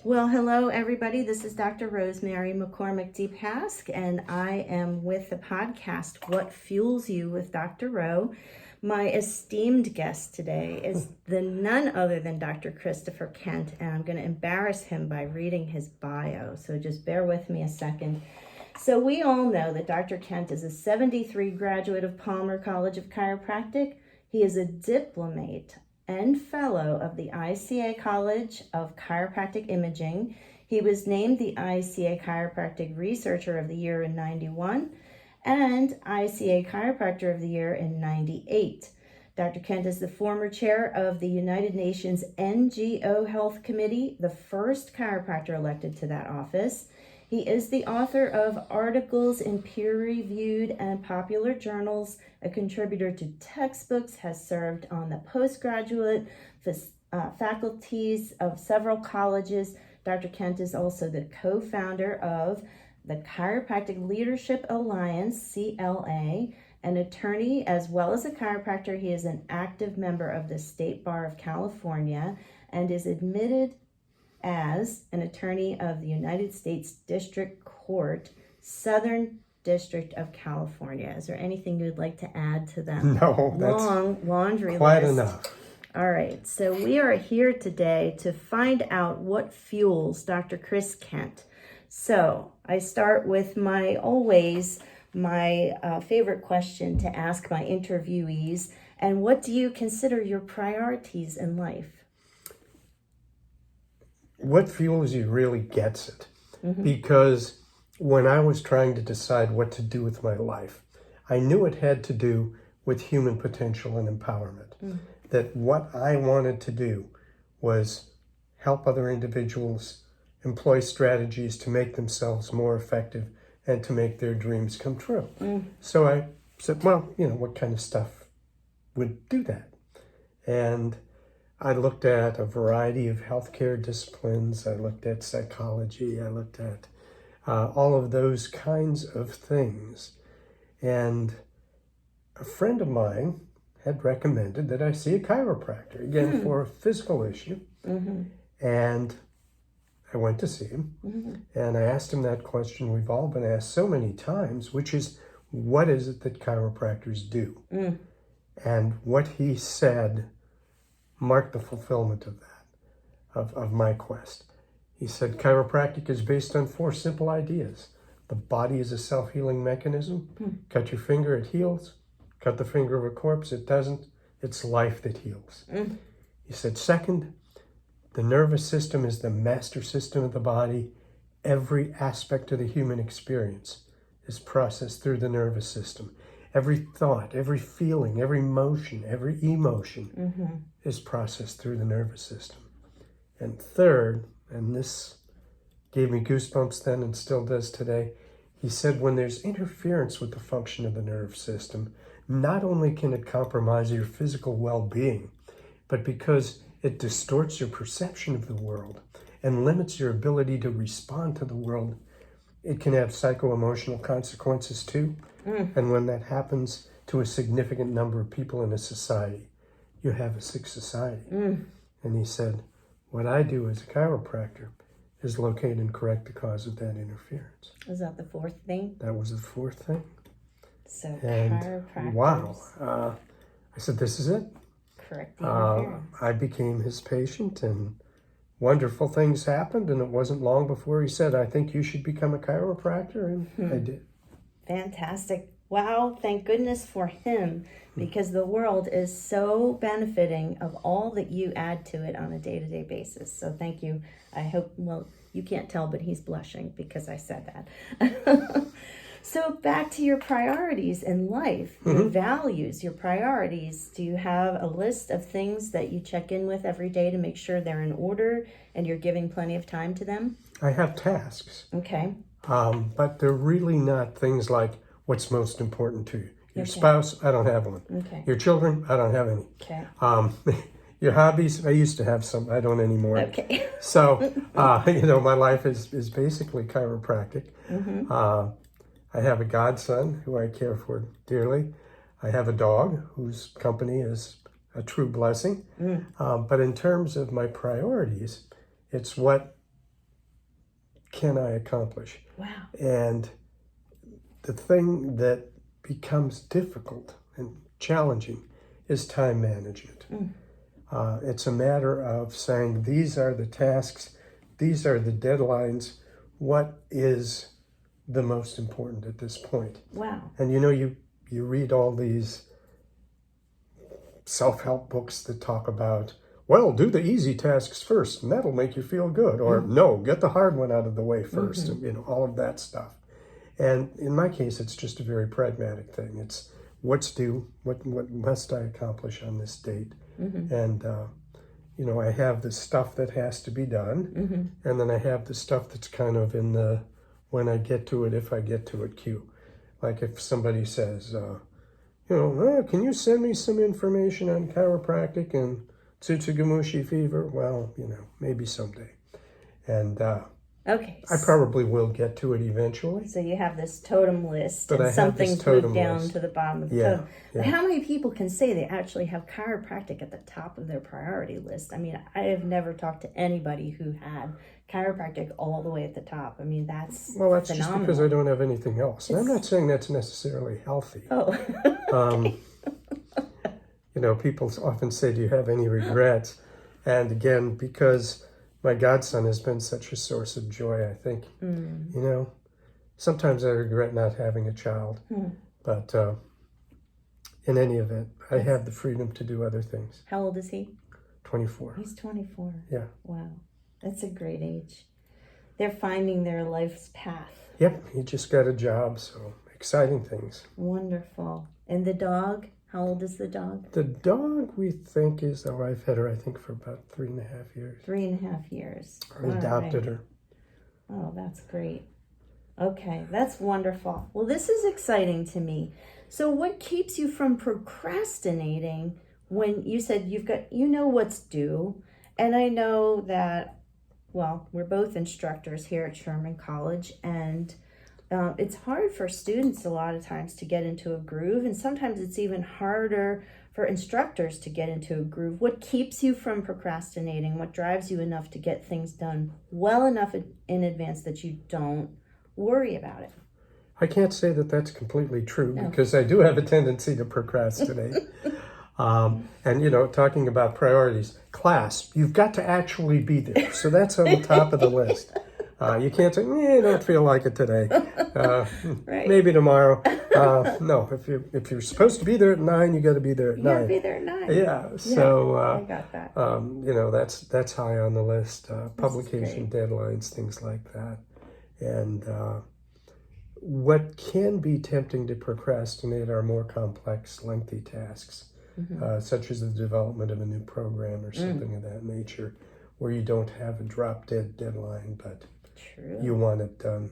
Well, hello everybody. This is Dr. Rosemary McCormick DePask, and I am with the podcast What Fuels You with Dr. Rowe. My esteemed guest today is none other than Dr. Christopher Kent, and I'm going to embarrass him by reading his bio. So just bear with me a second. So we all know that Dr. Kent is a 73 graduate of Palmer College of Chiropractic. He is a diplomate and fellow of the ICA College of Chiropractic Imaging. He was named the ICA Chiropractic Researcher of the Year in '91 and ICA Chiropractor of the Year in '98. Dr. Kent is the former chair of the United Nations NGO Health Committee, the first chiropractor elected to that office. He is the author of articles in peer-reviewed and popular journals, a contributor to textbooks, has served on the postgraduate faculties of several colleges. Dr. Kent is also the co-founder of the Chiropractic Leadership Alliance, CLA, an attorney as well as a chiropractor. He is an active member of the State Bar of California and is admitted as an attorney of the United States District Court, Southern District of California. Is there anything you'd like to add to that No, long laundry quite list? enough. All right, so we are here today to find out what fuels Dr. Chris Kent. So I start with my favorite question to ask my interviewees. And what do you consider your priorities in life? What fuels you really gets it. Because when I was trying to decide what to do with my life, I knew it had to do with human potential and empowerment. That what I wanted to do was help other individuals employ strategies to make themselves more effective and to make their dreams come true. So I said, well, what kind of stuff would do that? And I looked at a variety of healthcare disciplines. I looked at psychology. I looked at all of those kinds of things. And a friend of mine had recommended that I see a chiropractor, again, for a physical issue. And I went to see him. And I asked him that question we've all been asked so many times, which is, what is it that chiropractors do? And what he said marked the fulfillment of that, of my quest. He said, chiropractic is based on 4 simple ideas. The body is a self-healing mechanism. Cut your finger, it heals. Cut the finger of a corpse, it doesn't. It's life that heals. He said, second, the nervous system is the master system of the body. Every aspect of the human experience is processed through the nervous system. Every thought, every feeling, every motion, every emotion is processed through the nervous system. And third, and this gave me goosebumps then and still does today, he said when there's interference with the function of the nerve system, not only can it compromise your physical well-being, but because it distorts your perception of the world and limits your ability to respond to the world, it can have psycho-emotional consequences too. And when that happens to a significant number of people in a society, you have a sick society. And he said, what I do as a chiropractor is locate and correct the cause of that interference. Was that the 4th thing? That was the 4th thing. So And chiropractors. wow. I said, this is it. Correct the interference. I became his patient and wonderful things happened. And it wasn't long before he said, I think you should become a chiropractor. And I did. Fantastic. Wow, thank goodness for him, because the world is so benefiting of all that you add to it on a day-to-day basis. So thank you. I hope, well, you can't tell, but he's blushing because I said that. So back to your priorities in life, your values, your priorities. Do you have a list of things that you check in with every day to make sure they're in order and you're giving plenty of time to them? I have tasks. Okay. But they're really not things like what's most important to you. Your spouse, I don't have one. Okay. Your children, I don't have any. Okay. Your hobbies, I used to have some, I don't anymore. Okay. So, my life is basically chiropractic. I have a godson who I care for dearly. I have a dog whose company is a true blessing. But in terms of my priorities, it's what can I accomplish? Wow. And the thing that becomes difficult and challenging is time management. It's a matter of saying, these are the tasks, these are the deadlines, what is the most important at this point? Wow. And you read all these self-help books that talk about, well, do the easy tasks first and that'll make you feel good. Or no, get the hard one out of the way first, and all of that stuff. And in my case, it's just a very pragmatic thing. It's what's due, what must I accomplish on this date? And, I have the stuff that has to be done, and then I have the stuff that's kind of in the when I get to it, if I get to it queue. Like if somebody says, can you send me some information on chiropractic and Tsutsugamushi fever? Well, maybe someday. And Okay. I probably will get to it eventually. So you have this totem list, But and something's moved down to the bottom of the totem. But how many people can say they actually have chiropractic at the top of their priority list? I mean, I have never talked to anybody who had chiropractic all the way at the top. I mean, that's phenomenal. Just because I don't have anything else. And I'm not saying that's necessarily healthy. Oh. People often say, do you have any regrets? And again, because my godson has been such a source of joy, I think. Sometimes I regret not having a child. But in any event, I have the freedom to do other things. How old is he? 24. He's 24. Yeah. Wow. That's a great age. They're finding their life's path. Yep. He just got a job, so exciting things. Wonderful. And the dog? How old is the dog? The dog, we think, I've had her, I think, for about 3.5 years. 3.5 years. I adopted her. Oh, that's great. Okay, that's wonderful. Well, this is exciting to me. So what keeps you from procrastinating when you said you know what's due? And I know that, well, we're both instructors here at Sherman College, and it's hard for students a lot of times to get into a groove, and sometimes it's even harder for instructors to get into a groove. What keeps you from procrastinating? What drives you enough to get things done well enough in advance that you don't worry about it? I can't say that that's completely true because I do have a tendency to procrastinate. And, talking about priorities, class, you've got to actually be there. So that's on the top of the list. You can't say, I don't feel like it today. Right. Maybe tomorrow. No, if you're supposed to be there at 9, you got to be there at 9. You got to be there at 9. Yeah. So I got that. That's high on the list. Publication deadlines, things like that. And what can be tempting to procrastinate are more complex, lengthy tasks, such as the development of a new program or something of that nature, where you don't have a drop-dead deadline, but you want it done.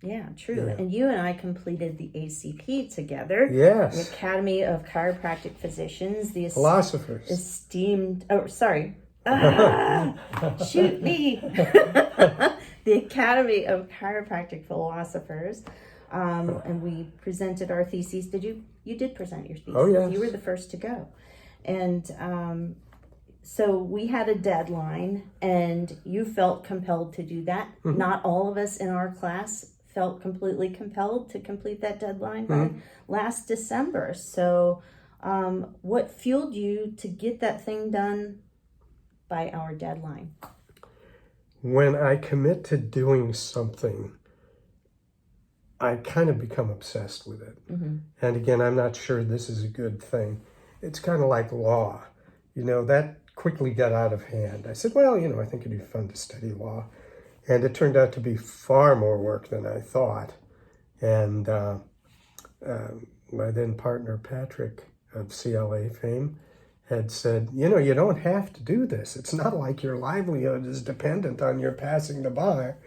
Yeah, true. Yeah. And you and I completed the ACP together. Yes. The Academy of Chiropractic Physicians. The Philosophers. Esteemed, shoot me. The Academy of Chiropractic Philosophers. And we presented our theses. You did present your thesis. Oh, yes. You were the first to go. And so we had a deadline, and you felt compelled to do that. Not all of us in our class felt completely compelled to complete that deadline by last December. So what fueled you to get that thing done by our deadline? When I commit to doing something, I kind of become obsessed with it. And again, I'm not sure this is a good thing. It's kind of like law. That quickly got out of hand. I said, well, I think it'd be fun to study law. And it turned out to be far more work than I thought. And my then partner, Patrick, of CLA fame, had said, you don't have to do this. It's not like your livelihood is dependent on your passing the bar.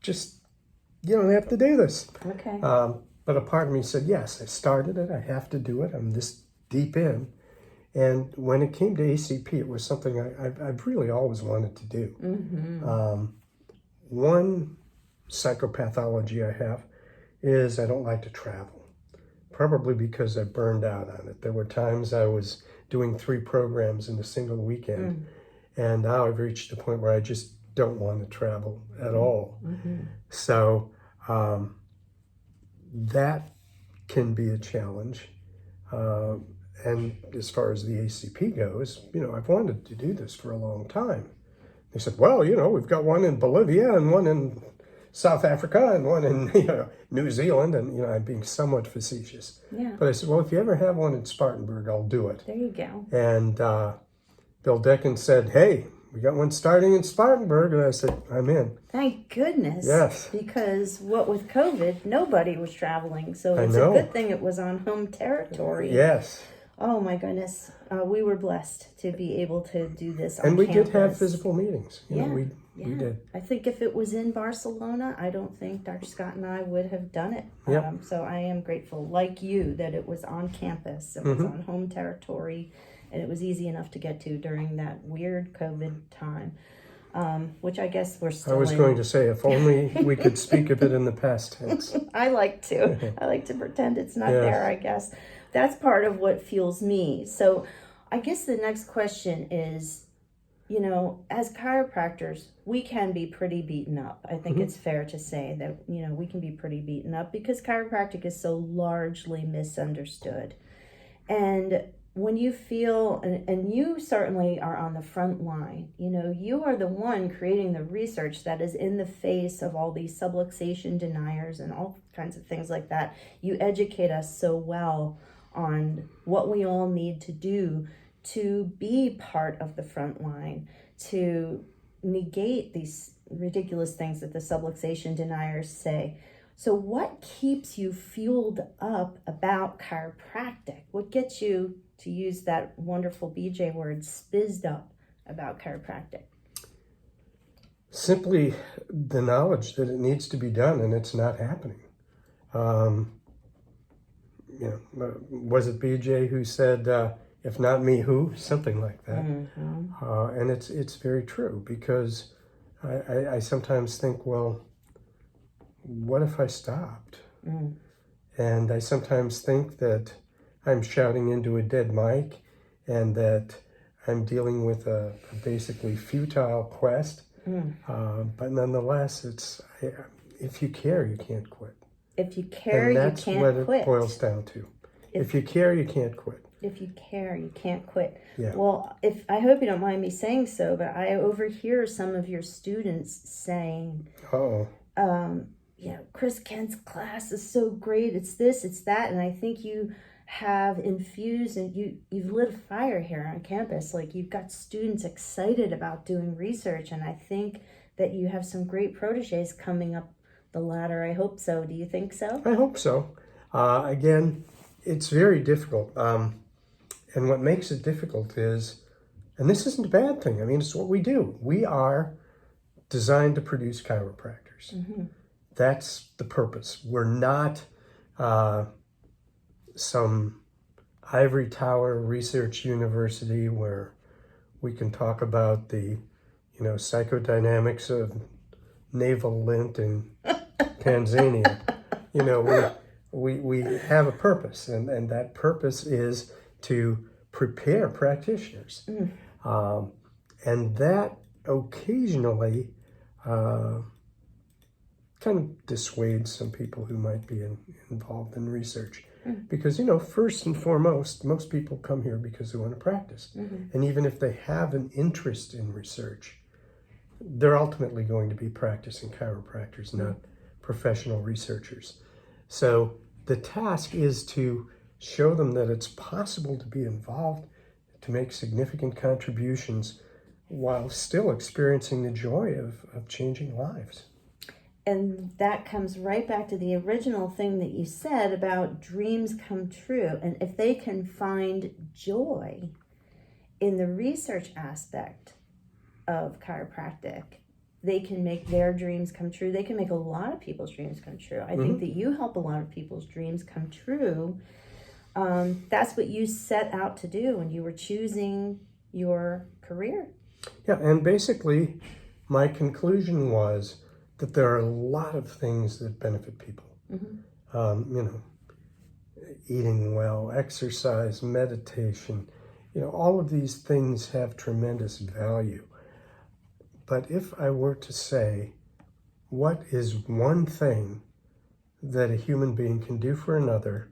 Just, you don't have to do this. Okay. But a part of me said, yes, I started it. I have to do it. I'm this deep in. And when it came to ACP, it was something I've really always wanted to do. One psychopathology I have is I don't like to travel, probably because I burned out on it. There were times I was doing 3 programs in a single weekend, and now I've reached the point where I just don't want to travel at all. So that can be a challenge. And as far as the ACP goes, I've wanted to do this for a long time. They said, well, we've got one in Bolivia and one in South Africa and one in New Zealand. And, I'm being somewhat facetious. Yeah. But I said, well, if you ever have one in Spartanburg, I'll do it. There you go. And Bill Decken said, hey, we got one starting in Spartanburg. And I said, I'm in. Thank goodness. Yes. Because what with COVID, nobody was traveling. So it's a good thing it was on home territory. Yes. Oh my goodness. We were blessed to be able to do this on And we campus. did have physical meetings. We did. I think if it was in Barcelona, I don't think Dr. Scott and I would have done it. Yep. So I am grateful, like you, that it was on campus. It was on home territory. And it was easy enough to get to during that weird COVID time, which I guess we're still I was going to say, if only we could speak of it in the past tense. I like to. I like to pretend it's not there, I guess. That's part of what fuels me. So I guess the next question is, as chiropractors, we can be pretty beaten up. I think it's fair to say that, we can be pretty beaten up because chiropractic is so largely misunderstood. And when you feel, and you certainly are on the front line, you are the one creating the research that is in the face of all these subluxation deniers and all kinds of things like that. You educate us so well on what we all need to do to be part of the front line, to negate these ridiculous things that the subluxation deniers say. So what keeps you fueled up about chiropractic? What gets you, to use that wonderful BJ word, spizzed up about chiropractic? Simply the knowledge that it needs to be done and it's not happening. Was it BJ who said, if not me, who? Something like that. And it's very true because I sometimes think, well, what if I stopped? And I sometimes think that I'm shouting into a dead mic and that I'm dealing with a basically futile quest. But nonetheless, it's if you care, you can't quit. If you care, you can't quit. And that's what it boils down to. If you care, you can't quit. If you care, you can't quit. Yeah. Well, I hope you don't mind me saying so, but I overhear some of your students saying, Chris Kent's class is so great. It's this, it's that. And I think you have infused and you've lit a fire here on campus. Like, you've got students excited about doing research. And I think that you have some great proteges coming up the ladder. I hope so. Do you think so? I hope so. Again, it's very difficult. And what makes it difficult is, and this isn't a bad thing, I mean, it's what we do. We are designed to produce chiropractors. That's the purpose. We're not some ivory tower research university where we can talk about the, psychodynamics of navel lint in Tanzania. We have a purpose, and that purpose is to prepare practitioners. And that occasionally kind of dissuades some people who might be involved in research. Because, first and foremost, most people come here because they want to practice. And even if they have an interest in research, they're ultimately going to be practicing chiropractors, not professional researchers. So the task is to show them that it's possible to be involved, to make significant contributions while still experiencing the joy of changing lives. And that comes right back to the original thing that you said about dreams come true. And if they can find joy in the research aspect of chiropractic, they can make their dreams come true. They can make a lot of people's dreams come true. I think that you help a lot of people's dreams come true. That's what you set out to do when you were choosing your career. Yeah, and basically my conclusion was that there are a lot of things that benefit people. Eating well, exercise, meditation, all of these things have tremendous value. But if I were to say, what is one thing that a human being can do for another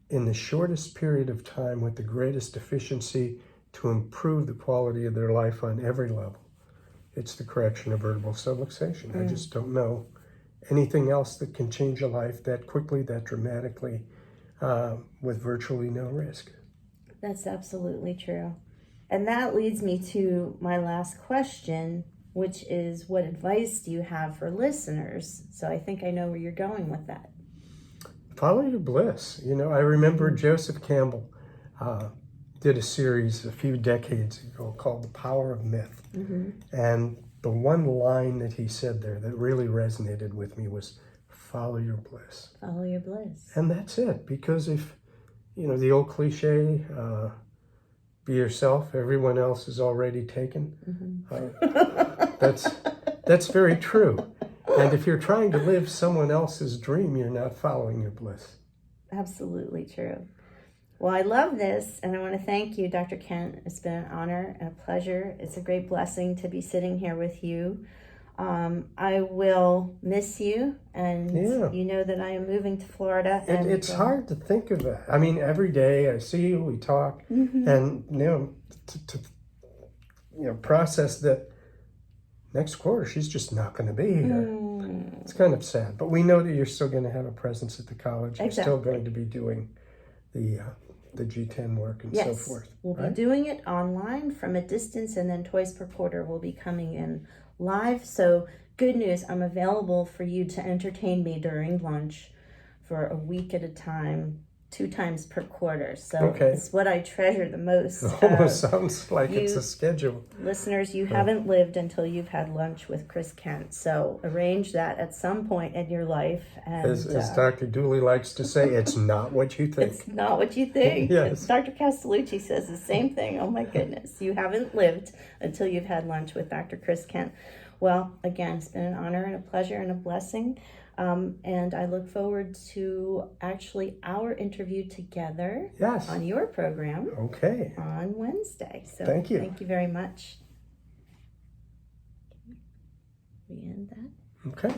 in the shortest period of time with the greatest efficiency to improve the quality of their life on every level, it's the correction of vertebral subluxation. I just don't know anything else that can change a life that quickly, that dramatically, with virtually no risk. That's absolutely true. And that leads me to my last question, which is, what advice do you have for listeners? So I think I know where you're going with that. Follow your bliss. You know, I remember Joseph Campbell did a series a few decades ago called The Power of Myth. And the one line that he said there that really resonated with me was, follow your bliss. Follow your bliss. And that's it. Because if, you know, the old cliche, be yourself, everyone else is already taken. That's very true. And if you're trying to live someone else's dream, you're not following your bliss. Absolutely true. Well, I love this, and I want to thank you, Dr. Kent. It's been an honor and a pleasure. It's a great blessing to be sitting here with you. I will miss you, and you know that I am moving to Florida. And it's hard to think of that. I mean, every day I see you, we talk, and to process that next quarter she's just not going to be here. It's kind of sad, but we know that you're still going to have a presence at the college. You're still going to be doing the G10 work and so forth. We'll be doing it online from a distance, and then twice per quarter we'll be coming in live. So good news, I'm available for you to entertain me during lunch for a week at a time, 2 times per quarter. So it's what I treasure the most. It almost sounds like it's a schedule. Listeners, you haven't lived until you've had lunch with Chris Kent. So arrange that at some point in your life. And as Dr. Dooley likes to say, it's not what you think. It's not what you think. Yes. Dr. Castellucci says the same thing. Oh my goodness. You haven't lived until you've had lunch with Dr. Chris Kent. Well, again, it's been an honor and a pleasure and a blessing. And I look forward to actually our interview together on your program on Wednesday. So thank you. Thank you very much. We end that. Okay.